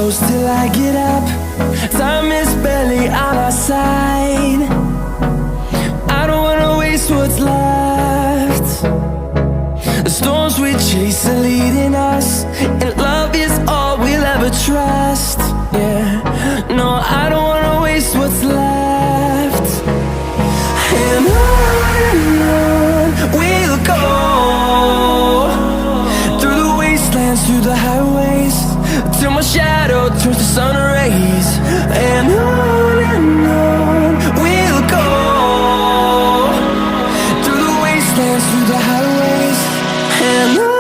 close till I get up. Time is barely on our side. I don't wanna waste what's left. The storms we chase are leading us, and love is all we'll ever trust. Yeah, no, I don't wanna waste what's left. And on we'll go, through the wastelands, through the highways, till my shadow turns to sun rays. And on we'll go, through the wastelands, through the highways, and on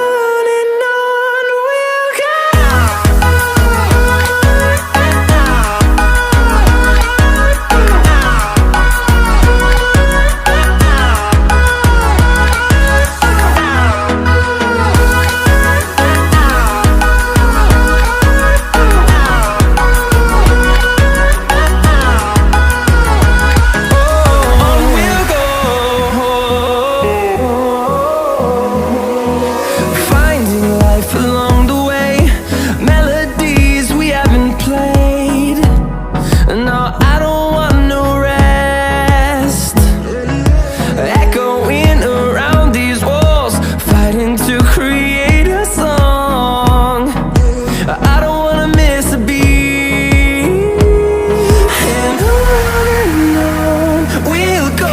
we'll go.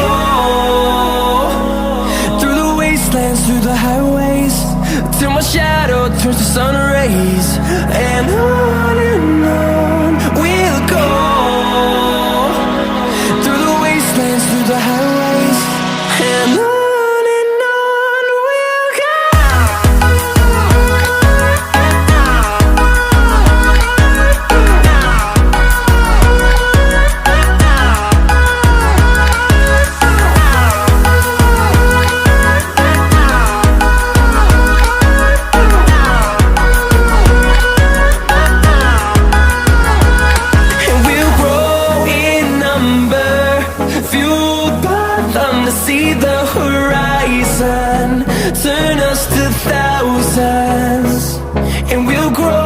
Through the highways, till my shadow turns to sun rays. And on we'll go, through the wastelands, through the highways, and on. See the horizon turn us to thousands, and we'll grow